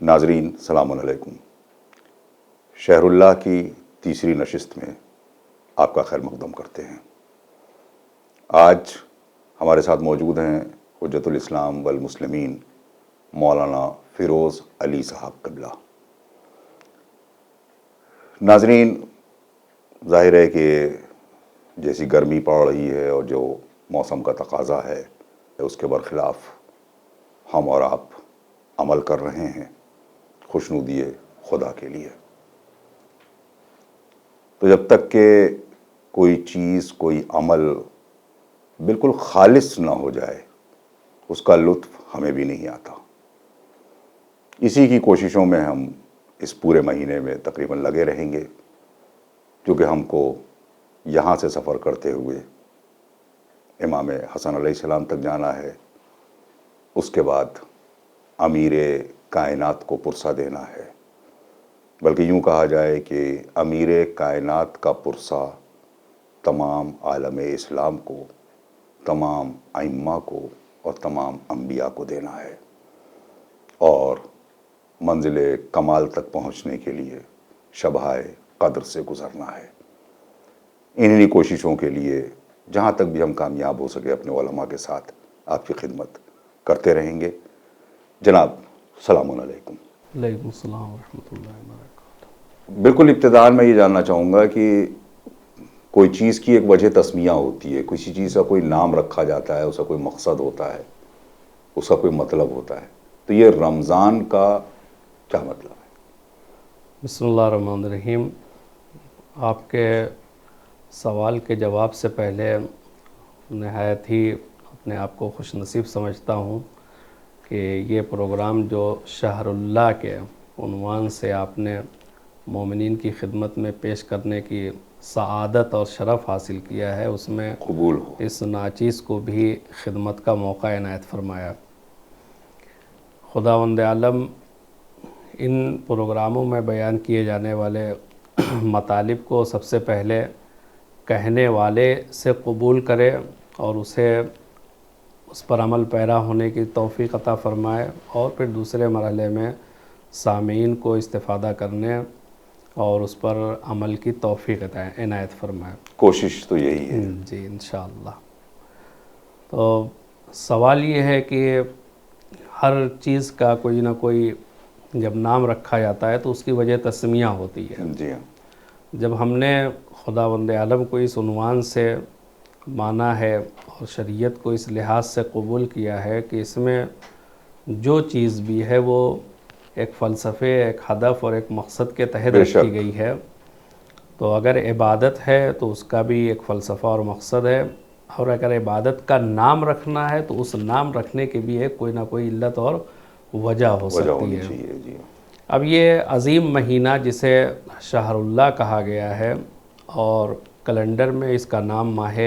ناظرین سلام علیکم۔ شہر اللہ کی تیسری نشست میں آپ کا خیر مقدم کرتے ہیں۔ آج ہمارے ساتھ موجود ہیں حجت الاسلام والمسلمین مولانا فیروز علی صاحب قبلہ۔ ناظرین، ظاہر ہے کہ جیسی گرمی پڑ رہی ہے اور جو موسم کا تقاضا ہے اس کے برخلاف ہم اور آپ عمل کر رہے ہیں خوشنودی خدا کے لیے۔ تو جب تک کہ کوئی چیز، کوئی عمل بالکل خالص نہ ہو جائے اس کا لطف ہمیں بھی نہیں آتا۔ اسی کی کوششوں میں ہم اس پورے مہینے میں تقریباً لگے رہیں گے، کیونکہ ہم کو یہاں سے سفر کرتے ہوئے امام حسن علیہ السلام تک جانا ہے، اس کے بعد امیر کائنات کو پرسہ دینا ہے، بلکہ یوں کہا جائے کہ امیر کائنات کا پرسہ تمام عالم اسلام کو، تمام ائمہ کو اور تمام انبیاء کو دینا ہے، اور منزل کمال تک پہنچنے کے لیے شبہ قدر سے گزرنا ہے۔ انہی کوششوں کے لیے جہاں تک بھی ہم کامیاب ہو سکے اپنے علماء کے ساتھ آپ کی خدمت کرتے رہیں گے۔ جناب السلام علیکم۔ وعلیکم السلام ورحمۃ اللہ وبرکاتہ۔ بالکل ابتداء میں یہ جاننا چاہوں گا کہ کوئی چیز کی ایک وجہ تسمیہ ہوتی ہے، کسی چیز کا کوئی نام رکھا جاتا ہے، اس کا کوئی مقصد ہوتا ہے، اس کا کوئی مطلب ہوتا ہے، تو یہ رمضان کا کیا مطلب ہے؟ بسم اللہ الرحمن الرحیم۔ آپ کے سوال کے جواب سے پہلے نہایت ہی اپنے آپ کو خوش نصیب سمجھتا ہوں کہ یہ پروگرام جو شہر اللہ کے عنوان سے آپ نے مومنین کی خدمت میں پیش کرنے کی سعادت اور شرف حاصل کیا ہے، اس میں قبول ہو۔ اس ناچیز کو بھی خدمت کا موقع عنایت فرمایا۔ خداوند عالم ان پروگراموں میں بیان کیے جانے والے مطالب کو سب سے پہلے کہنے والے سے قبول کرے اور اسے اس پر عمل پیرا ہونے کی توفیق عطا فرمائے، اور پھر دوسرے مرحلے میں سامعین کو استفادہ کرنے اور اس پر عمل کی توفیق عنایت فرمائے۔ کوشش تو یہی ہے۔ جی انشاءاللہ۔ تو سوال یہ ہے کہ ہر چیز کا کوئی نہ کوئی جب نام رکھا جاتا ہے تو اس کی وجہ تسمیہ ہوتی ہے۔ جی ہاں۔ جب ہم نے خداوند عالم کو اس عنوان سے مانا ہے اور شریعت کو اس لحاظ سے قبول کیا ہے کہ اس میں جو چیز بھی ہے وہ ایک فلسفے، ایک ہدف اور ایک مقصد کے تحت رکھی گئی ہے، تو اگر عبادت ہے تو اس کا بھی ایک فلسفہ اور مقصد ہے، اور اگر عبادت کا نام رکھنا ہے تو اس نام رکھنے کے بھی ایک کوئی نہ کوئی علت اور وجہ ہو سکتی ہے۔ جی۔ اب یہ عظیم مہینہ جسے شہر اللہ کہا گیا ہے اور کیلنڈر میں اس کا نام ماہ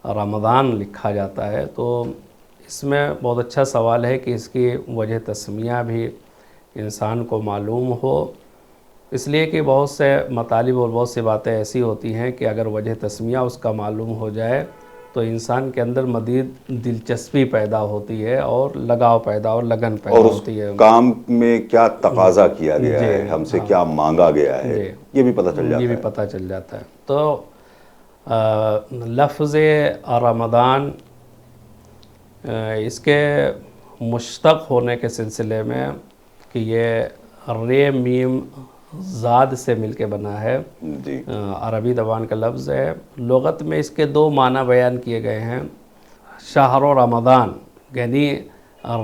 رمضان لکھا جاتا ہے، تو اس میں بہت اچھا سوال ہے کہ اس کی وجہ تسمیہ بھی انسان کو معلوم ہو، اس لیے کہ بہت سے مطالب اور بہت سی باتیں ایسی ہوتی ہیں کہ اگر وجہ تسمیہ اس کا معلوم ہو جائے تو انسان کے اندر مزید دلچسپی پیدا ہوتی ہے اور لگاؤ پیدا اور لگن پیدا ہوتی ہے، اور اس کام میں کیا تقاضا کیا گیا ہے، ہم سے کیا مانگا گیا ہے، یہ بھی پتہ چل جاتا ہے۔ یہ بھی پتہ چل جاتا ہے۔ تو لفظ رمضان اس کے مشتق ہونے کے سلسلے میں کہ یہ رے میم زاد سے مل کے بنا ہے، جی۔ عربی زبان کا لفظ ہے۔ لغت میں اس کے دو معنی بیان کیے گئے ہیں۔ شہر و رمضان یعنی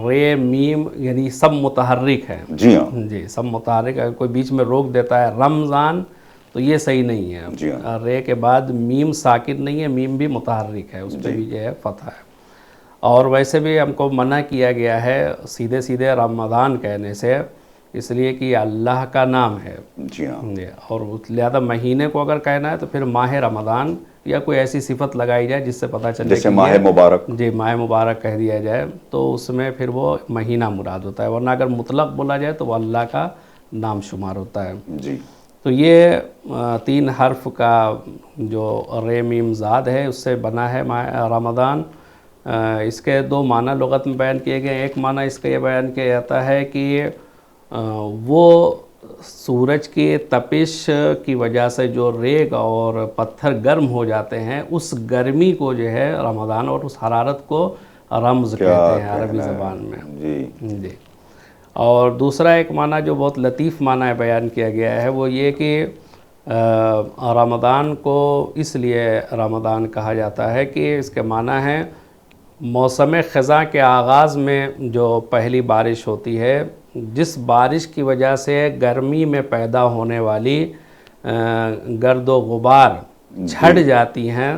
رے میم یعنی سب متحرک ہے۔ جی ہاں۔ جی سب متحرک، اگر کوئی بیچ میں روک دیتا ہے رمضان تو یہ صحیح نہیں ہے۔ جی ہاں۔ رے کے بعد میم ساکن نہیں ہے، میم بھی متحرک ہے، اس پہ بھی جو ہے فتح ہے۔ اور ویسے بھی ہم کو منع کیا گیا ہے سیدھے سیدھے رمضان کہنے سے، اس لیے کہ یہ اللہ کا نام ہے۔ جی ہاں۔ اور لہذا مہینے کو اگر کہنا ہے تو پھر ماہ رمضان یا کوئی ایسی صفت لگائی جائے جس سے پتہ چلے جیسے کہ ماہ مبارک۔ جی ماہ مبارک کہہ دیا جائے تو اس میں پھر وہ مہینہ مراد ہوتا ہے، ورنہ اگر مطلق بولا جائے تو وہ اللہ کا نام شمار ہوتا ہے۔ جی۔ تو یہ 3 حرف کا جو رے میم زاد ہے اس سے بنا ہے رمضان۔ اس کے 2 معنی لغت میں بیان کیے گئے۔ ایک معنی اس کا یہ بیان کیا جاتا ہے کہ وہ سورج کی تپش کی وجہ سے جو ریگ اور پتھر گرم ہو جاتے ہیں، اس گرمی کو جو ہے رمضان اور اس حرارت کو رمض کہتے ہیں عربی زبان میں. جی. اور دوسرا ایک معنی جو بہت لطیف معنی بیان کیا گیا ہے وہ یہ کہ رمضان کو اس لیے رمضان کہا جاتا ہے کہ اس کے معنی ہے موسم خزاں کے آغاز میں جو پہلی بارش ہوتی ہے، جس بارش کی وجہ سے گرمی میں پیدا ہونے والی گرد و غبار جھڑ جاتی ہیں،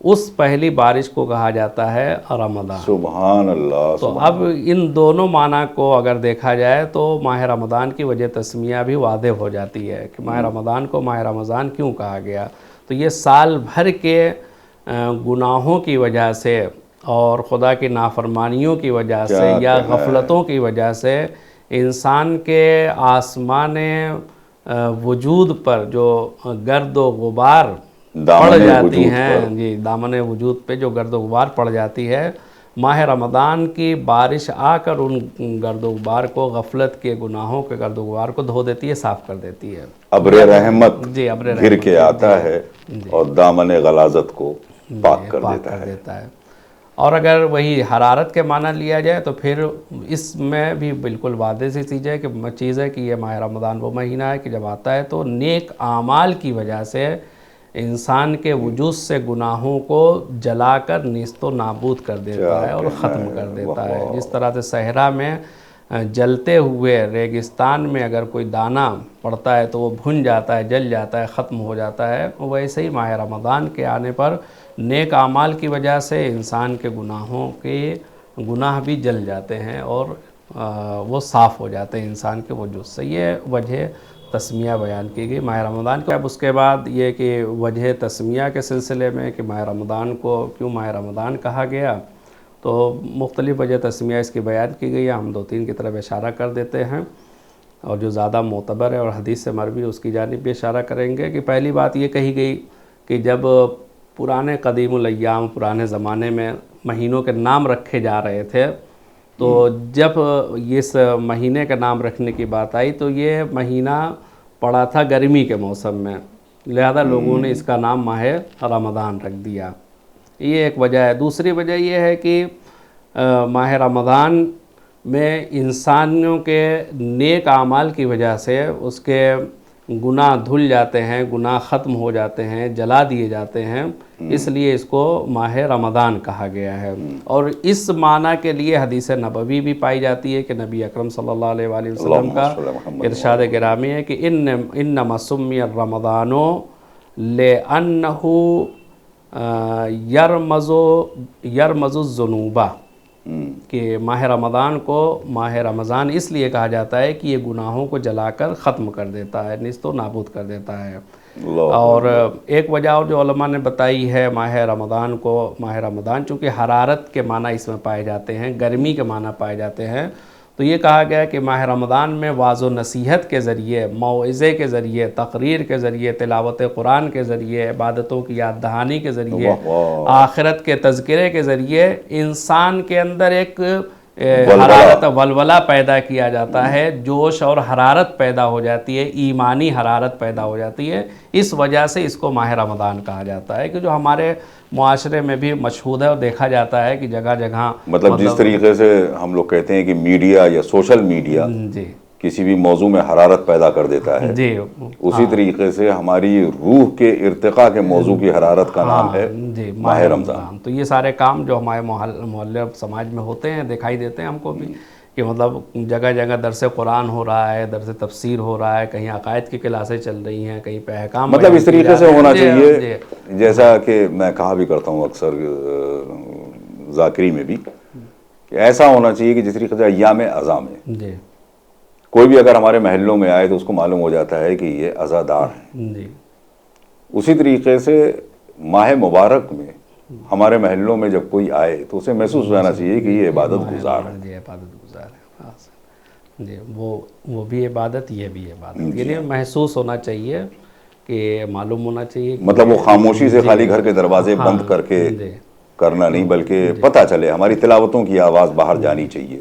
اس پہلی بارش کو کہا جاتا ہے رمضان. سبحان اللہ. تو اب ان دونوں معنی کو اگر دیکھا جائے تو ماہ رمضان کی وجہ تسمیہ بھی واضح ہو جاتی ہے کہ ماہ رمضان کو ماہ رمضان کیوں کہا گیا. تو یہ سال بھر کے گناہوں کی وجہ سے اور خدا کی نافرمانیوں کی وجہ سے یا غفلتوں کی وجہ سے انسان کے آسمان وجود پر جو گرد و غبار پڑ جاتی ہیں، جی دامن وجود پہ جو گرد و غبار پڑ جاتی ہے، ماہ رمضان کی بارش آ کر ان گرد و غبار کو، غفلت کے گناہوں کے گرد و غبار کو دھو دیتی ہے، صاف کر دیتی ہے. ابر رحمت گر کے آتا ہے اور دامن غلاظت کو پاک کر دیتا ہے. اور اگر وہی حرارت کے معنی لیا جائے تو پھر اس میں بھی بالکل واضح سی چیز ہے کہ یہ ماہ رمضان وہ مہینہ ہے کہ جب آتا ہے تو نیک اعمال کی وجہ سے انسان کے وجود سے گناہوں کو جلا کر نیست و نابود کر دیتا ہے اور ختم کر دیتا ہے. جس طرح سے صحرا میں جلتے ہوئے ریگستان میں اگر کوئی دانہ پڑتا ہے تو وہ بھن جاتا ہے، جل جاتا ہے، ختم ہو جاتا ہے، ویسے ہی ماہ رمضان کے آنے پر نیک اعمال کی وجہ سے انسان کے گناہ بھی جل جاتے ہیں اور وہ صاف ہو جاتے ہیں انسان کے وجود سے. یہ وجہ تسمیہ بیان کی گئی ماہ رمضان کی. اب اس کے بعد یہ کہ وجہ تسمیہ کے سلسلے میں کہ ماہ رمضان کو کیوں ماہ رمضان کہا گیا، تو مختلف وجہ تسمیہ اس کی بیان کی گئی ہے. ہم 2-3 کی طرف اشارہ کر دیتے ہیں اور جو زیادہ معتبر ہے اور حدیث سے مروی اس کی جانب بھی اشارہ کریں گے. کہ پہلی بات یہ کہی گئی کہ جب پرانے قدیم الایام، پرانے زمانے میں مہینوں کے نام رکھے جا رہے تھے، تو جب اس مہینے کا نام رکھنے کی بات آئی تو یہ مہینہ پڑا تھا گرمی کے موسم میں، لہذا لوگوں نے اس کا نام ماہ رمضان رکھ دیا. یہ ایک وجہ ہے. دوسری وجہ یہ ہے کہ ماہ رمضان میں انسانوں کے نیک اعمال کی وجہ سے اس کے گناہ دھل جاتے ہیں، گناہ ختم ہو جاتے ہیں، جلا دیے جاتے ہیں، اس لیے اس کو ماہ رمضان کہا گیا ہے. اور اس معنی کے لیے حدیث نبوی بھی پائی جاتی ہے کہ نبی اکرم صلی اللہ علیہ وآلہ وسلم کا ارشاد گرامی ہے کہ انما سمی الرمضان لأنہ یرمز الذنوب، کہ ماہ رمضان کو ماہ رمضان اس لیے کہا جاتا ہے کہ یہ گناہوں کو جلا کر ختم کر دیتا ہے، نیست و نابود کر دیتا ہے. اور ایک وجہ اور جو علماء نے بتائی ہے ماہ رمضان کو، ماہ رمضان چونکہ حرارت کے معنی اس میں پائے جاتے ہیں، گرمی کے معنی پائے جاتے ہیں، تو یہ کہا گیا کہ ماہ رمضان میں واعظ و نصیحت کے ذریعے، موعظے کے ذریعے، تقریر کے ذریعے، تلاوت قرآن کے ذریعے، عبادتوں کی یاد دہانی کے ذریعے، آخرت کے تذکرے کے ذریعے انسان کے اندر ایک حرارت ولولہ پیدا کیا جاتا ہے، جوش اور حرارت پیدا ہو جاتی ہے، ایمانی حرارت پیدا ہو جاتی ہے. اس وجہ سے اس کو ماہ رمضان کہا جاتا ہے کہ جو ہمارے معاشرے میں بھی مشہود ہے اور دیکھا جاتا ہے کہ جگہ جگہ مطلب جس طریقے سے ہم لوگ کہتے ہیں کہ میڈیا یا سوشل میڈیا کسی بھی موضوع میں حرارت پیدا کر دیتا ہے، اسی طریقے سے ہماری روح کے ارتقاء کے موضوع کی حرارت کا نام ہے ماہ رمضان. تو یہ سارے کام جو ہمارے محلے سماج میں ہوتے ہیں دکھائی دیتے ہیں ہم کو بھی، کہ مطلب جگہ جگہ درس قرآن ہو رہا ہے، درس تفسیر ہو رہا ہے، کہیں عقائد کی کلاسیں چل رئی ہیں، کہیں پہ احکام، مطلب اس طریقے سے ہونا چاہیے. جیسا کہ میں کہا بھی کرتا ہوں اکثر ذاکری میں بھی کہ ایسا ہونا چاہیے کہ جس طریقے سے ایام اعظام ہے، کوئی بھی اگر ہمارے محلوں میں آئے تو اس کو معلوم ہو جاتا ہے کہ یہ عزادار ہیں. اسی طریقے سے ماہ مبارک میں ہمارے محلوں میں جب کوئی آئے تو اسے محسوس ہو جانا چاہیے کہ یہ عبادت گزار ہے. عبادت گزار ہے جی، وہ بھی عبادت، یہ بھی عبادت، یعنی محسوس ہونا چاہیے کہ معلوم ہونا چاہیے. مطلب وہ خاموشی سے خالی گھر کے دروازے بند کر کے کرنا نہیں، بلکہ پتہ چلے، ہماری تلاوتوں کی آواز باہر جانی چاہیے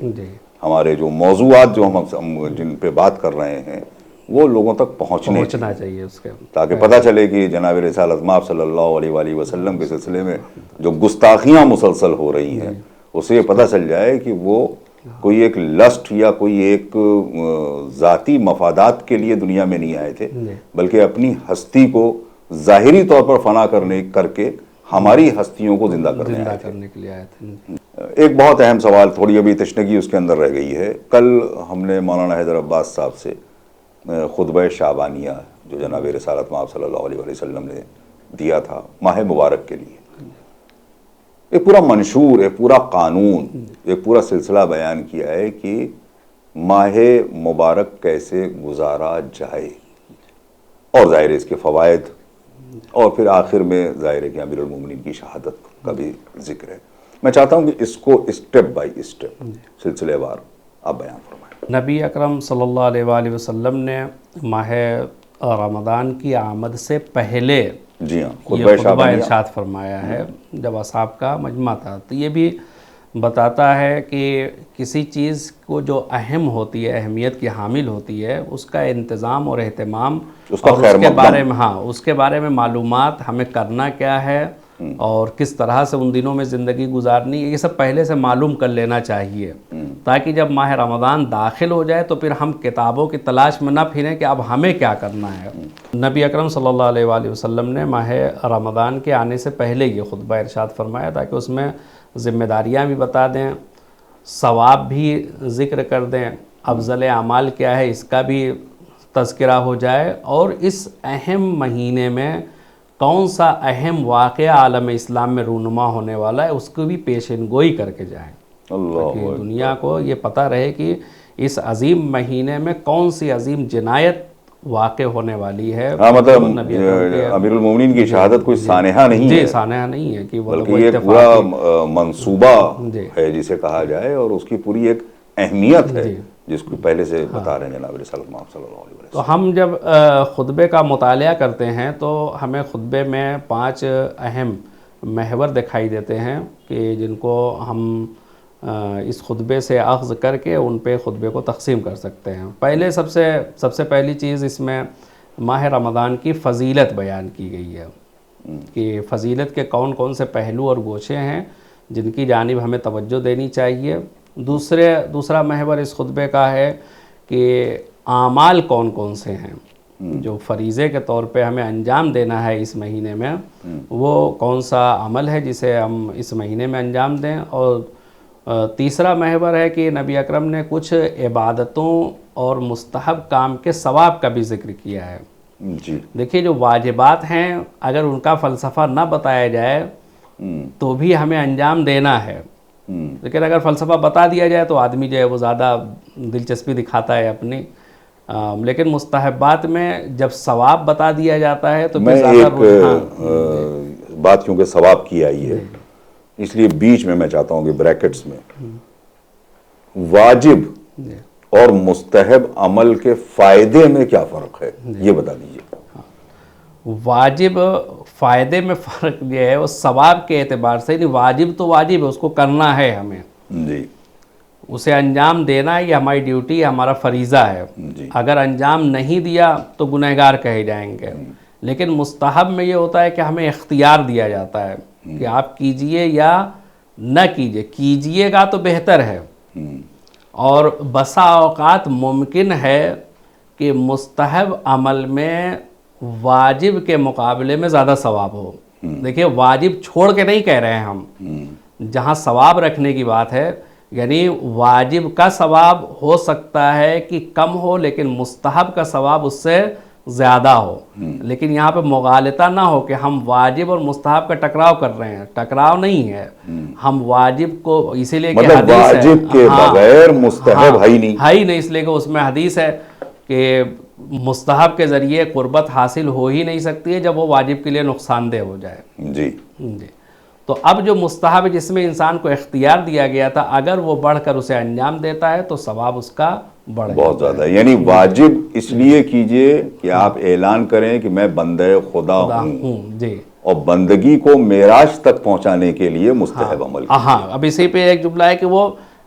ہمارے جو موضوعات جو ہم جن پہ بات کر رہے ہیں وہ لوگوں تک پہنچنا چاہیے اس کے، تاکہ پتہ چلے کہ جناب رسالت مآب صلی اللہ علیہ وآلہ وسلم کے سلسلے میں جو گستاخیاں مسلسل ہو رہی ہیں اسے یہ پتہ چل جائے کہ وہ کوئی ایک لسٹ یا کوئی ایک ذاتی مفادات کے لیے دنیا میں نہیں آئے تھے، بلکہ اپنی ہستی کو ظاہری طور پر فنا کر کے ہماری ہستیوں کو زندہ کرنے کے لیے آئے تھے۔ ایک بہت اہم سوال، تھوڑی ابھی تشنگی اس کے اندر رہ گئی ہے۔ کل ہم نے مولانا حیدر عباس صاحب سے خطبہ شعبانیہ جو جناب رسالت مآب صلی اللہ علیہ وسلم نے دیا تھا ماہ مبارک کے لیے، ایک پورا منشور، ایک پورا قانون، ایک پورا سلسلہ بیان کیا ہے کہ ماہ مبارک کیسے گزارا جائے، اور ظاہر اس کے فوائد، اور پھر آخر میں ظاہر ہے کہ امیر المومنین کی شہادت کا بھی ذکر ہے۔ میں چاہتا ہوں کہ اس کو اسٹیپ بائی اسٹیپ سلسلے وار آپ بیان فرمائیں۔ نبی اکرم صلی اللہ علیہ وآلہ وسلم نے ماہ رمضان کی آمد سے پہلے جی ہاں یہ خطبہ ارشاد فرمایا ہے جب اصحاب کا مجمع تھا، تو یہ بھی بتاتا ہے کہ کسی چیز کو جو اہم ہوتی ہے، اہمیت کی حامل ہوتی ہے، اس کا انتظام اور اہتمام، اور اس کے بارے میں اس کے بارے میں معلومات ہمیں کرنا کیا ہے اور کس طرح سے ان دنوں میں زندگی گزارنی ہے، یہ سب پہلے سے معلوم کر لینا چاہیے، تاکہ جب ماہ رمضان داخل ہو جائے تو پھر ہم کتابوں کی تلاش میں نہ پھریں کہ اب ہمیں کیا کرنا ہے۔ نبی اکرم صلی اللہ علیہ وآلہ وسلم نے ماہ رمضان کے آنے سے پہلے یہ خطبہ ارشاد فرمایا تاکہ اس میں ذمہ داریاں بھی بتا دیں، ثواب بھی ذکر کر دیں، افضل اعمال کیا ہے اس کا بھی تذکرہ ہو جائے، اور اس اہم مہینے میں کون سا اہم واقعہ عالم اسلام میں رونما ہونے والا ہے اس کو بھی پیشن گوئی کر کے جائیں، تاکہ دنیا کو یہ پتہ رہے کہ اس عظیم مہینے میں کون سی عظیم جنایت واقع ہونے والی ہے۔ مطلب امیر المومنین کی شہادت کوئی سانحہ نہیں ہے، سانحہ نہیں ہے کہ بلکہ یہ پورا منصوبہ ہے جسے کہا جائے، اور اس کی پوری ایک اہمیت ہے جس کو پہلے سے بتا رہے ہیں جناب رسالت مآب صلی اللہ علیہ وسلم۔ تو ہم جب خطبے کا مطالعہ کرتے ہیں تو ہمیں خطبے میں 5 اہم محور دکھائی دیتے ہیں کہ جن کو ہم اس خطبے سے اخذ کر کے ان پہ خطبے کو تقسیم کر سکتے ہیں۔ پہلے سب سے پہلی چیز اس میں ماہ رمضان کی فضیلت بیان کی گئی ہے کہ فضیلت کے کون کون سے پہلو اور گوشے ہیں جن کی جانب ہمیں توجہ دینی چاہیے۔ دوسرا محور اس خطبے کا ہے کہ اعمال کون کون سے ہیں جو فریضے کے طور پہ ہمیں انجام دینا ہے اس مہینے میں، وہ کون سا عمل ہے جسے ہم اس مہینے میں انجام دیں۔ اور تیسرا محور ہے کہ نبی اکرم نے کچھ عبادتوں اور مستحب کام کے ثواب کا بھی ذکر کیا ہے۔ جی دیکھیے جو واجبات ہیں اگر ان کا فلسفہ نہ بتایا جائے تو بھی ہمیں انجام دینا ہے، لیکن اگر فلسفہ بتا دیا جائے تو آدمی جو ہے وہ زیادہ دلچسپی دکھاتا ہے اپنی، لیکن مستحبات میں جب ثواب بتا دیا جاتا ہے تو میں ایک بات کیونکہ ثواب کی آئی ہے اس لیے بیچ میں چاہتا ہوں کہ بریکٹس میں واجب اور مستحب عمل کے فائدے میں کیا فرق ہے یہ بتا دیجیے۔ واجب فائدے میں فرق یہ ہے وہ ثواب کے اعتبار سے، نہیں واجب تو واجب ہے، اس کو کرنا ہے ہمیں، جی اسے انجام دینا یہ ہماری ڈیوٹی ہے، ہمارا فریضہ ہے، اگر انجام نہیں دیا تو گنہگار کہے جائیں گے۔ لیکن مستحب میں یہ ہوتا ہے کہ ہمیں اختیار دیا جاتا ہے کہ آپ کیجئے یا نہ کیجئے، کیجئے گا تو بہتر ہے، اور بسا اوقات ممکن ہے کہ مستحب عمل میں واجب کے مقابلے میں زیادہ ثواب ہو۔ دیکھیے واجب چھوڑ کے نہیں کہہ رہے ہیں ہم، جہاں ثواب رکھنے کی بات ہے، یعنی واجب کا ثواب ہو سکتا ہے کہ کم ہو لیکن مستحب کا ثواب اس سے زیادہ ہو، لیکن یہاں پہ مغالطہ نہ ہو کہ ہم واجب اور مستحب کا ٹکراؤ کر رہے ہیں، ٹکراؤ نہیں ہے، ہم واجب کو اسی لیے کہ مطلب واجب کے بغیر مستحب ہے ہی نہیں، اس لیے کہ اس میں حدیث ہے کہ مستحب کے ذریعے قربت حاصل ہو ہی نہیں سکتی ہے جب وہ واجب کے لیے نقصان دہ ہو جائے۔ جی تو اب جو مستحب ہے جس میں انسان کو اختیار دیا گیا تھا اگر وہ بڑھ کر اسے انجام دیتا ہے تو ثواب اس کا بڑھ بہت زیادہ ہے۔ یعنی واجب اس لیے کیجئے کہ آپ اعلان کریں کہ میں بندہ خدا ہوں، جی، اور بندگی کو معراج تک پہنچانے کے لیے مستحب عمل ہاں اب اسی پہ ایک جملہ ہے کہ وہ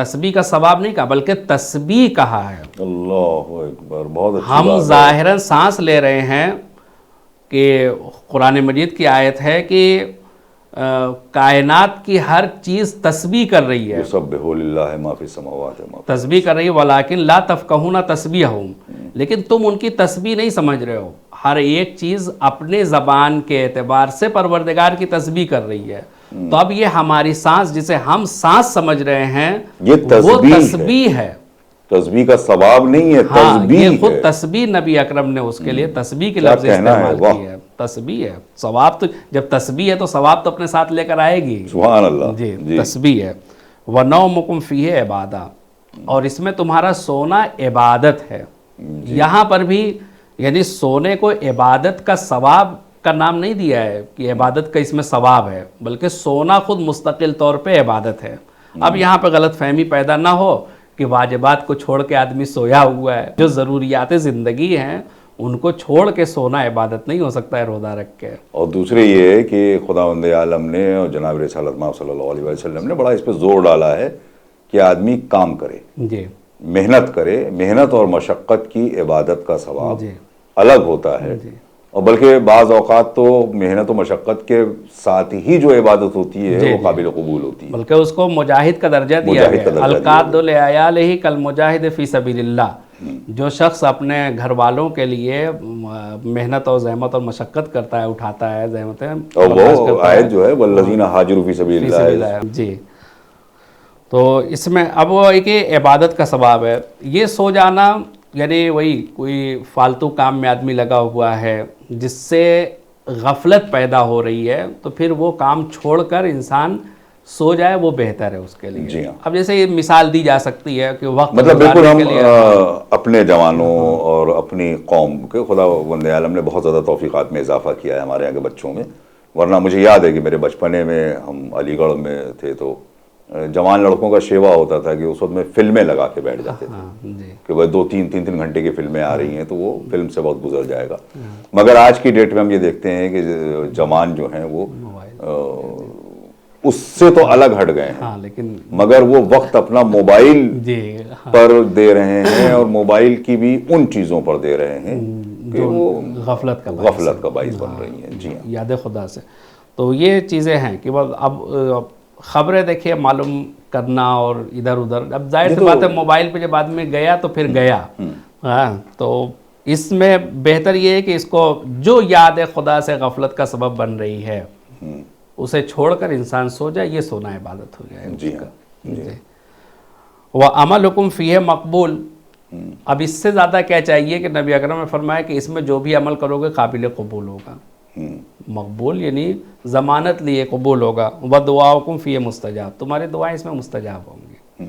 تسبیح کا ثواب نہیں کہا بلکہ تسبیح کہا ہے. اللہ اکبر، بہت اچھی ہم بات ہے. ظاہراً سانس لے رہے ہیں کہ قرآن مجید کی آیت ہے کہ کائنات کی ہر چیز تسبیح کر رہی ہے، یسبح للہ ما فی السماوات ما فی تسبیح کر رہی ہے، ولیکن لا تفقہون تسبیحہم، لیکن تم ان کی تسبیح نہیں سمجھ رہے ہو. ہر ایک چیز اپنے زبان کے اعتبار سے پروردگار کی تسبیح کر رہی ہے. تو اب یہ ہماری سانس جسے ہم سانس سمجھ رہے ہیں یہ وہ تسبیح ہے. تسبیح ہے. تسبیح کا ثواب نہیں ہے، ہاں تسبیح یہ خود ہے. تسبیح نبی اکرم نے اس کے لیے تسبیح کے کیا لفظ کہنا ہے، استعمال واہ. کی ہے. تسبیح ہے، ثواب تو جب تسبیح ہے تو ثواب تو اپنے ساتھ لے کر آئے گی. سبحان اللہ. جی تسبیح ہے. وَنَوْمُكُمْ فِيهِ عِبَادَةٌ، اور اس میں تمہارا سونا عبادت ہے. یہاں پر بھی یعنی سونے کو عبادت کا ثواب کا نام نہیں دیا ہے کہ عبادت کا اس میں ثواب ہے، بلکہ سونا خود مستقل طور پہ عبادت ہے. اب یہاں پہ غلط فہمی پیدا نہ ہو کہ واجبات کو چھوڑ کے آدمی سویا ہوا ہے. جو ضروریات زندگی ہیں ان کو چھوڑ کے سونا عبادت نہیں ہو سکتا ہے روزہ رکھ کے. اور دوسرے یہ ہے کہ خداوند عالم نے اور جناب رسالت مآب صلی اللہ علیہ وسلم نے بڑا اس پہ زور ڈالا ہے کہ آدمی کام کرے، جی محنت کرے. محنت اور مشقت کی عبادت کا ثواب جی الگ ہوتا ہے. اور بلکہ بعض اوقات تو محنت و مشقت کے ساتھ ہی جو عبادت ہوتی ہے وہ قابل قبول ہوتی ہے. بلکہ اس کو مجاہد کا درجہ دیا مجاہد گیا کا درجہ القاد لعیالہ کالمجاہد فی سبیل اللہ. جو شخص اپنے گھر والوں کے لیے محنت اور زحمت اور مشقت کرتا ہے، اٹھاتا ہے زحمتیں، اور وہ آیت جو ہے والذین ہاجروا فی سبیل اللہ. جی تو اس میں اب وہ ایک عبادت کا ثواب ہے. یہ سو جانا یعنی وہی کوئی فالتو کام میں آدمی لگا ہوا ہے جس سے غفلت پیدا ہو رہی ہے، تو پھر وہ کام چھوڑ کر انسان سو جائے وہ بہتر ہے اس کے لیے. جی ہاں. اب جیسے یہ مثال دی جا سکتی ہے کہ وقت مطلب بالکل گزارنے ہم کے لیے اپنے جوانوں اور اپنی قوم کے خداوند عالم نے بہت زیادہ توفیقات میں اضافہ کیا ہے ہمارے یہاں کے بچوں میں. ورنہ مجھے یاد ہے کہ میرے بچپنے میں ہم علی گڑھ میں تھے تو جوان لڑکوں کا شیوا ہوتا تھا کہ اس وقت میں فلمیں لگا کے بیٹھ جاتے تھے جی کہ وہ 2-3 گھنٹے کی فلمیں آ رہی ہیں تو وہ فلم سے وقت گزر جائے گا. مگر آج کی ڈیٹ میں ہم یہ دیکھتے ہیں کہ جوان جو ہیں وہ اس سے تو الگ ہٹ گئے ہیں، ہاں لیکن مگر وہ وقت اپنا موبائل جی پر دے رہے ہیں اور موبائل کی بھی ان چیزوں پر دے رہے ہیں کہ وہ غفلت غفلت کا باعث بن رہی ہیں. جی ہاں. یاد خدا سے. تو یہ چیزیں ہیں کہ اب خبریں دیکھیے معلوم کرنا اور ادھر ادھر، اب ظاہر سی بات ہے موبائل پہ جب آدمی گیا تو پھر گیا. ہاں تو اس میں بہتر یہ ہے کہ اس کو جو یاد خدا سے غفلت کا سبب بن رہی ہے اسے چھوڑ کر انسان سو جائے، یہ سونا عبادت ہو جائے. جی ہاں. وَعَمَلُكُمْ فِيهِ مقبول. اب اس سے زیادہ کیا چاہیے کہ نبی اکرم نے فرمایا کہ اس میں جو بھی عمل کرو گے قابل قبول ہوگا. مقبول یعنی ضمانت لیے قبول ہوگا. وَدُعَاؤُكُمْ فِيهِ مستجاب. تمہاری دعائیں اس میں مستجاب ہوں گی.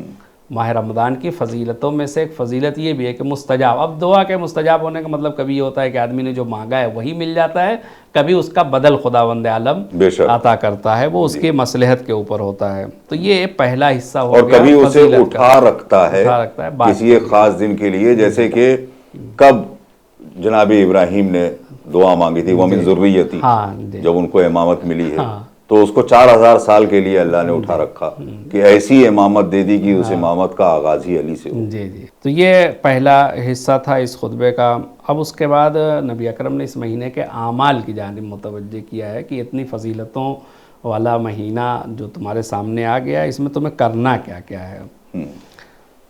ماہ رمضان کی فضیلتوں میں سے ایک فضیلت یہ بھی ہے کہ مستجاب. اب دعا کے مستجاب ہونے کا مطلب کبھی یہ ہوتا ہے کہ آدمی نے جو مانگا ہے وہی مل جاتا ہے، کبھی اس کا بدل خداوند عالم عطا کرتا ہے، وہ اس کی مصلحت کے اوپر ہوتا ہے. تو یہ پہلا حصہ ہو گیا. اور کبھی اسے اٹھا رکھتا ہے کسی ایک خاص دن کے لیے، جیسے کہ کب جناب ابراہیم نے دعا مانگی تھی وَمِن ذُرِّيَّتِي، جب ان کو امامت ملی ہے تو اس کو 4000 سال کے لیے اللہ نے اٹھا رکھا کہ ایسی امامت دے دی کہ اس امامت کا آغاز ہی علی سے ہو. جی جی. تو یہ پہلا حصہ تھا اس خطبے کا. اب اس کے بعد نبی اکرم نے اس مہینے کے اعمال کی جانب متوجہ کیا ہے کہ اتنی فضیلتوں والا مہینہ جو تمہارے سامنے آ گیا، اس میں تمہیں کرنا کیا کیا ہے.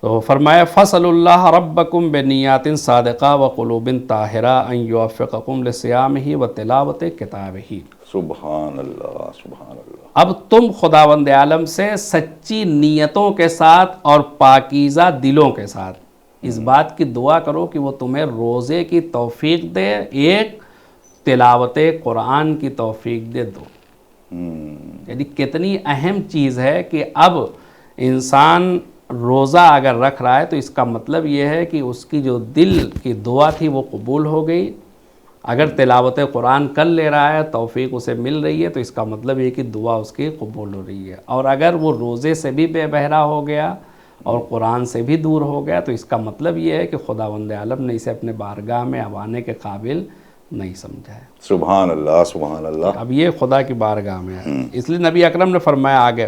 تو فرمایا فَصَلُوا اللَّهَ رَبَّكُمْ بِنِيَّاتٍ صَادِقَةٍ وَقُلُوبٍ طَاهِرَةٍ أَن يُوَفِّقَكُمْ لِصِيَامِهِ وَتِلَاوَةِ كِتَابِهِ. سبحان اللہ سبحان اللہ. اب تم خداوند عالم سے سچی نیتوں کے ساتھ اور پاکیزہ دلوں کے ساتھ اس بات کی دعا کرو کہ وہ تمہیں روزے کی توفیق دے، ایک تلاوت قرآن کی توفیق دے دو. یعنی کتنی اہم چیز ہے کہ اب انسان روزہ اگر رکھ رہا ہے تو اس کا مطلب یہ ہے کہ اس کی جو دل کی دعا تھی وہ قبول ہو گئی. اگر تلاوت قرآن کر لے رہا ہے، توفیق اسے مل رہی ہے، تو اس کا مطلب یہ کہ دعا اس کی قبول ہو رہی ہے. اور اگر وہ روزے سے بھی بے بہرا ہو گیا اور قرآن سے بھی دور ہو گیا تو اس کا مطلب یہ ہے کہ خداوند عالم نے اسے اپنے بارگاہ میں اب آنے کے قابل نہیں سمجھا ہے. سبحان اللہ سبحان اللہ. اب یہ خدا کی بارگاہ میں ہے. اس لیے نبی اکرم نے فرمایا آگے